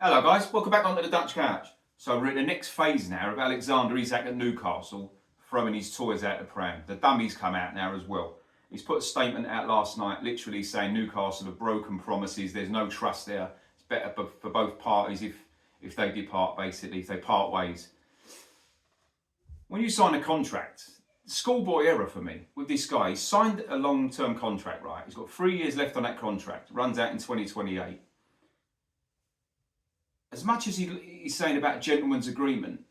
Hello guys, welcome back onto the Dutch Couch. So we're in the next phase now of Alexander Isak at Newcastle throwing his toys out the pram. The dummy's come out now as well. He's put a statement out last night literally saying Newcastle have broken promises, there's no trust there. It's better for both parties if they depart, basically, if they part ways. When you sign a contract, schoolboy error for me with this guy. He's signed a long-term contract, right? He's got 3 years left on that contract, runs out in 2028. As much as he's saying about gentleman's agreement,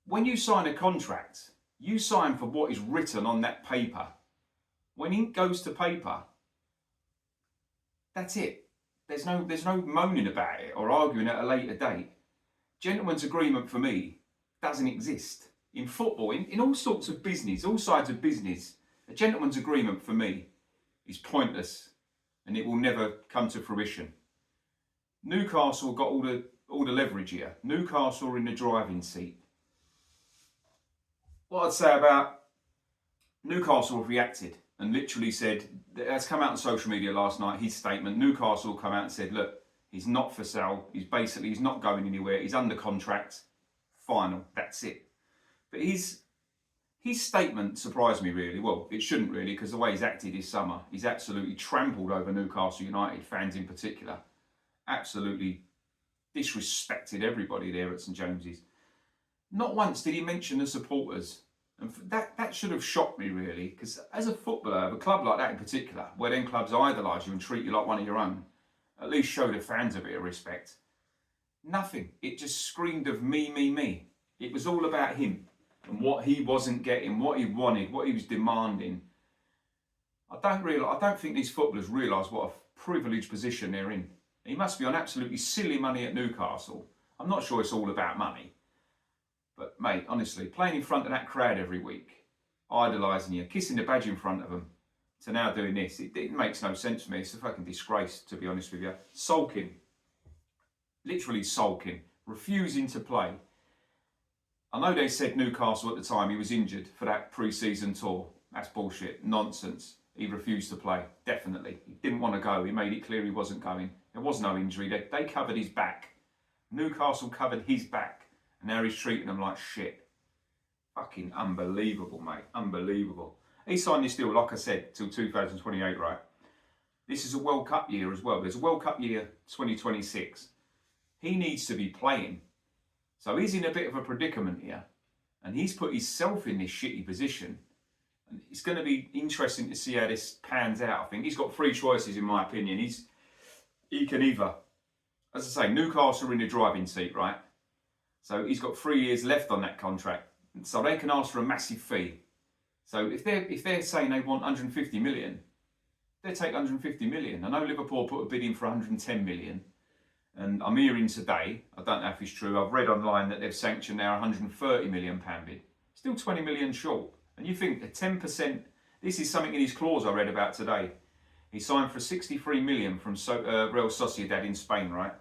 when you sign a contract, you sign for what is written on that paper. When ink goes to paper, that's it. There's no moaning about it or arguing at a later date. Gentleman's agreement for me doesn't exist. In football, in all sorts of business, all sides of business, a gentleman's agreement for me is pointless and it will never come to fruition. Newcastle got all the leverage here. Newcastle are in the driving seat. What I'd say about Newcastle have reacted and literally said, that's come out on social media last night, his statement, Newcastle come out and said, look, he's not for sale, he's not going anywhere, he's under contract, final, that's it. But his statement surprised me really. Well, it shouldn't really, because the way he's acted this summer, he's absolutely trampled over Newcastle United fans in particular. Absolutely disrespected everybody there at St James's. Not once did he mention the supporters. And that should have shocked me really, because as a footballer of a club like that in particular, where then clubs idolise you and treat you like one of your own, at least show the fans a bit of respect. Nothing. It just screamed of me, me, me. It was all about him and what he wasn't getting, what he wanted, what he was demanding. I don't think these footballers realise what a privileged position they're in. He must be on absolutely silly money at Newcastle. I'm not sure it's all about money. But mate, honestly, playing in front of that crowd every week, idolising you, kissing the badge in front of them, to now doing this, it makes no sense to me. It's a fucking disgrace, to be honest with you. Sulking. Literally sulking. Refusing to play. I know they said Newcastle at the time he was injured for that pre-season tour. That's bullshit. Nonsense. He refused to play, definitely. He didn't want to go. He made it clear he wasn't going. There was no injury. They covered his back. Newcastle covered his back. And now he's treating them like shit. Fucking unbelievable, mate. Unbelievable. He signed this deal, like I said, till 2028, right? This is a World Cup year as well. There's a World Cup year 2026. He needs to be playing. So he's in a bit of a predicament here. And he's put himself in this shitty position. And it's going to be interesting to see how this pans out. I think he's got three choices, in my opinion. He can either, as I say, Newcastle are in the driving seat, right? So he's got 3 years left on that contract. So they can ask for a massive fee. So if they're saying they want 150 million, they take 150 million. I know Liverpool put a bid in for 110 million. And I'm hearing today, I don't know if it's true, I've read online that they've sanctioned now £130 million bid. Still 20 million short. And you think a 10%, this is something in his clause I read about today. He signed for 63 million from Real Sociedad in Spain, right?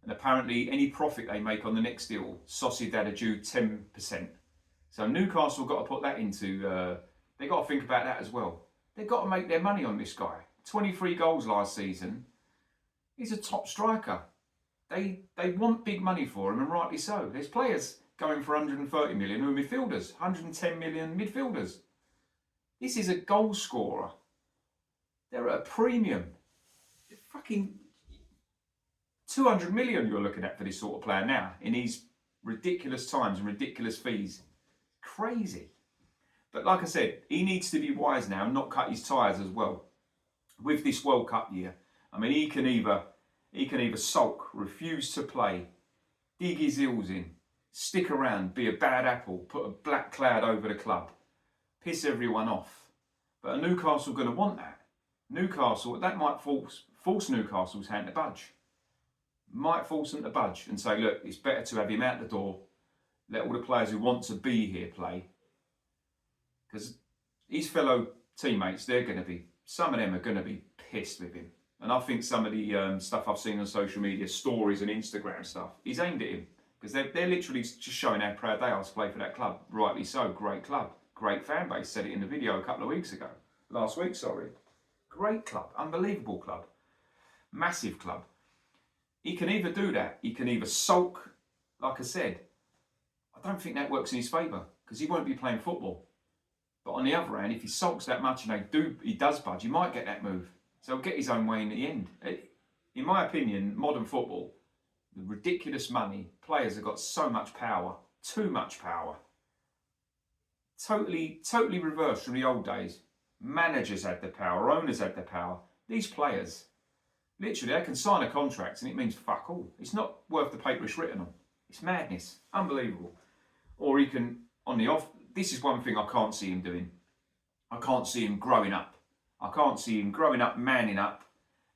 And apparently any profit they make on the next deal, Sociedad are due 10%. So Newcastle got to put that into, they got to think about that as well. They've got to make their money on this guy. 23 goals last season. He's a top striker. They want big money for him, and rightly so. There's players going for 130 million who are midfielders, 110 million midfielders. This is a goal scorer. They're at a premium. Fucking 200 million you're looking at for this sort of player now in these ridiculous times and ridiculous fees. Crazy. But like I said, he needs to be wise now and not cut his tyres as well. With this World Cup year, I mean, he can either sulk, refuse to play, dig his heels in, stick around, be a bad apple, put a black cloud over the club, piss everyone off. But are Newcastle going to want that? Newcastle, that might force Newcastle's hand to budge. Might force them to budge and say, look, it's better to have him out the door, let all the players who want to be here play. Because his fellow teammates, some of them are going to be pissed with him. And I think some of the stuff I've seen on social media, stories and Instagram stuff, he's aimed at him. Because they're literally just showing how proud they are to play for that club. Rightly so, great club, great fan base. Said it in the video a couple of weeks ago. Last week, sorry. Great club, unbelievable club. Massive club. he can either do that, he can either sulk, like I said. I don't think that works in his favour because he won't be playing football. But on the other hand, if he sulks that much and he does budge, he might get that move. So he'll get his own way in the end. In my opinion, modern football, the ridiculous money, players have got so much power, too much power. Totally reversed from the old days. Managers had the power, owners had the power. These players, literally, they can sign a contract and it means fuck all. It's not worth the paper it's written on. It's madness. Unbelievable. Or he can, on the off, this is one thing I can't see him doing. I can't see him growing up. I can't see him growing up, manning up,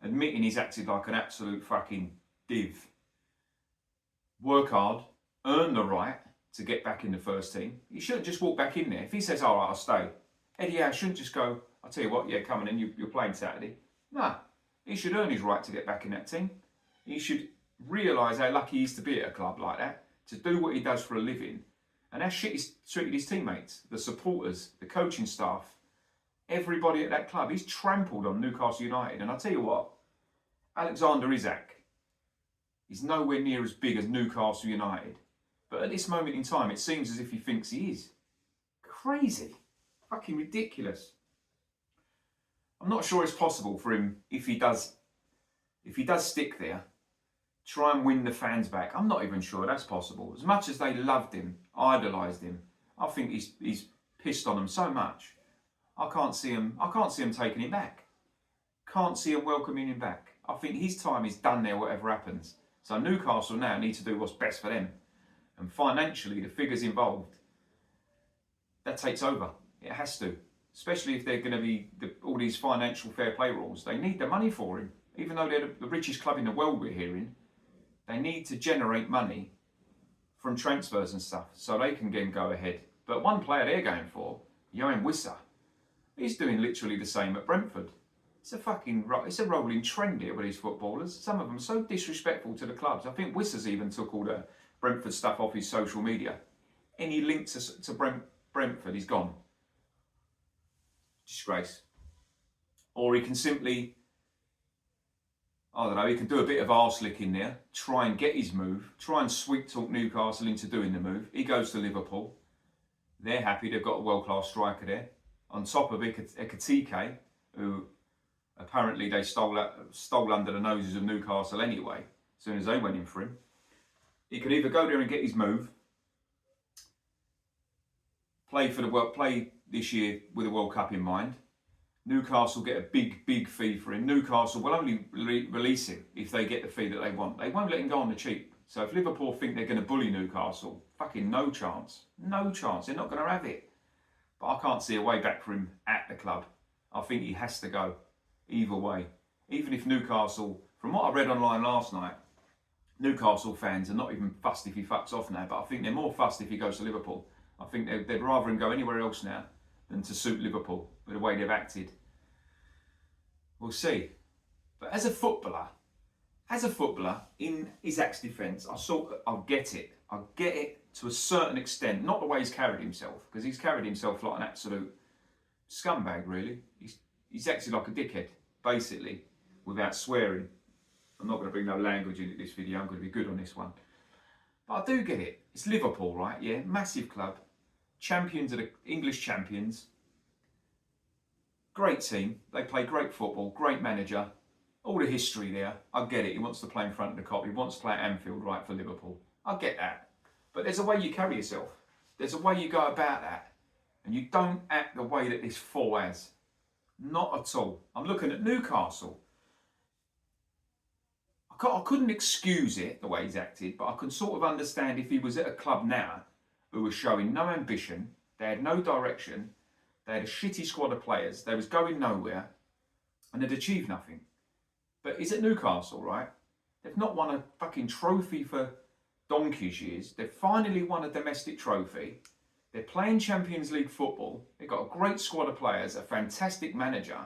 admitting he's acted like an absolute fucking div. Work hard, earn the right to get back in the first team. He shouldn't just walk back in there. If he says, all right, I'll stay, Eddie Howe shouldn't just go, I'll tell you what, yeah, come on in, you're playing Saturday. Nah, he should earn his right to get back in that team. He should realise how lucky he is to be at a club like that, to do what he does for a living, and how shit he's treated his teammates, the supporters, the coaching staff, everybody at that club. He's trampled on Newcastle United, and I'll tell you what, Alexander Isak is nowhere near as big as Newcastle United. But at this moment in time, it seems as if he thinks he is. Crazy. Fucking ridiculous. I'm not sure it's possible for him, if he does stick there, try and win the fans back. I'm not even sure that's possible. As much as they loved him, idolised him, I think he's pissed on them so much. I can't see him taking him back. Can't see him welcoming him back. I think his time is done there, whatever happens. So Newcastle now need to do what's best for them. And financially, the figures involved, that takes over. It has to. Especially if they're going to be all these financial fair play rules. They need the money for him. Even though they're the richest club in the world, we're hearing, they need to generate money from transfers and stuff so they can again go ahead. But one player they're going for, Johan Wissa, he's doing literally the same at Brentford. It's a rolling trend here with these footballers. Some of them so disrespectful to the clubs. I think Wissa's even took all the Brentford stuff off his social media. Any link to Brentford, he's gone. Disgrace. Or he can simply, I don't know, he can do a bit of arse licking there, try and get his move, try and sweet talk Newcastle into doing the move. He goes to Liverpool. They're happy, they've got a world-class striker there. On top of Ekatike, who apparently they stole under the noses of Newcastle anyway, as soon as they went in for him. He could either go there and get his move, play this year with a World Cup in mind. Newcastle get a big fee for him. Newcastle will only release him if they get the fee that they want. They won't let him go on the cheap. So if Liverpool think they're going to bully Newcastle, fucking no chance. No chance. They're not going to have it. But I can't see a way back for him at the club. I think he has to go. Either way. Even if Newcastle, from what I read online last night, Newcastle fans are not even fussed if he fucks off now, but I think they're more fussed if he goes to Liverpool. I think they'd rather him go anywhere else now than to suit Liverpool with the way they've acted. We'll see. But as a footballer, in Isak's defence, I get it. I get it to a certain extent. Not the way he's carried himself, because he's carried himself like an absolute scumbag, really. He's acted like a dickhead, basically, without swearing. I'm not going to bring no language into this video. I'm going to be good on this one. But I do get it. It's Liverpool, right? Yeah, massive club. Champions of the English champions. Great team. They play great football. Great manager. All the history there. I get it. He wants to play in front of the Kop. He wants to play at Anfield, right, for Liverpool. I get that. But there's a way you carry yourself. There's a way you go about that. And you don't act the way that this fool has. Not at all. I'm looking at Newcastle. I couldn't excuse it, the way he's acted, but I can sort of understand if he was at a club now who was showing no ambition, they had no direction, they had a shitty squad of players, they was going nowhere, and they'd achieved nothing. But he's at Newcastle, right? They've not won a fucking trophy for donkey's years. They've finally won a domestic trophy. They're playing Champions League football. They've got a great squad of players, a fantastic manager.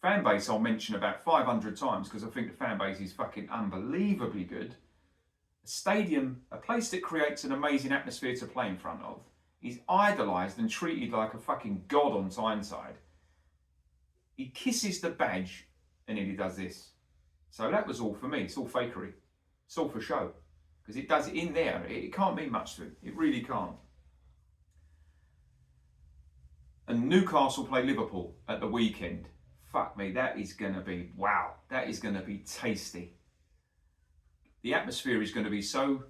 Fan base I'll mention about 500 times because I think the fan base is fucking unbelievably good. A stadium, a place that creates an amazing atmosphere to play in front of. He's idolised and treated like a fucking god on Tyneside. He kisses the badge and then he does this. So that was all for me. It's all fakery. It's all for show. Because it does it in there. It can't mean much to him. It really can't. And Newcastle play Liverpool at the weekend. Fuck me, that is going to be, wow. That is going to be tasty. The atmosphere is going to be so,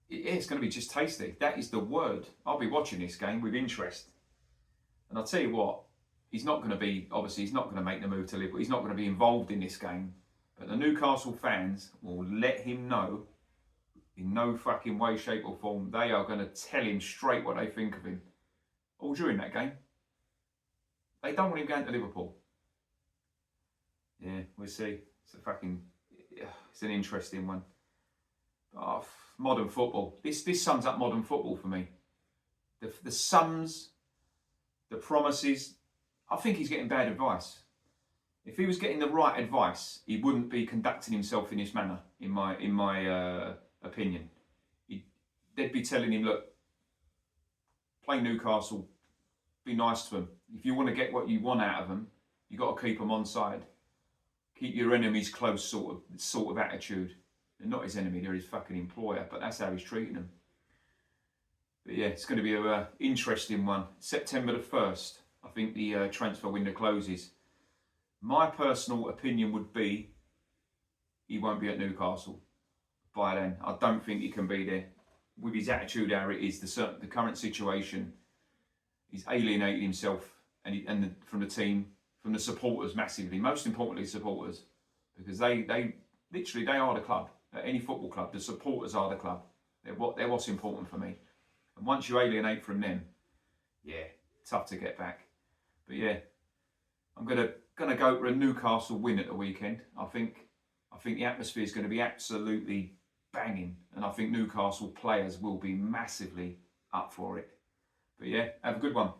it's going to be just tasty. That is the word. I'll be watching this game with interest. And I'll tell you what, he's not going to be, obviously he's not going to make the move to Liverpool. He's not going to be involved in this game. But the Newcastle fans will let him know in no fucking way, shape or form. They are going to tell him straight what they think of him. All during that game. They don't want him going to Liverpool. Yeah, we'll see. It's an interesting one. Oh, modern football. This sums up modern football for me. The sums, the promises. I think he's getting bad advice. If he was getting the right advice, he wouldn't be conducting himself in this manner, in my opinion. They'd be telling him, look, play Newcastle, be nice to them. If you want to get what you want out of them, you've got to keep them on side. Keep your enemies close sort of attitude. They're not his enemy, they're his fucking employer, but that's how he's treating them. But yeah, it's going to be an interesting one. September the 1st, I think the transfer window closes. My personal opinion would be he won't be at Newcastle by then. I don't think he can be there. With his attitude how it is, the current situation, he's alienated himself from the team, from the supporters massively. Most importantly, supporters, because they literally are the club. At any football club, the supporters are the club. They're what's important for me. And once you alienate from them, yeah, tough to get back. But yeah, I'm gonna go for a Newcastle win at the weekend. I think the atmosphere is going to be absolutely banging, and I think Newcastle players will be massively up for it. But yeah, have a good one.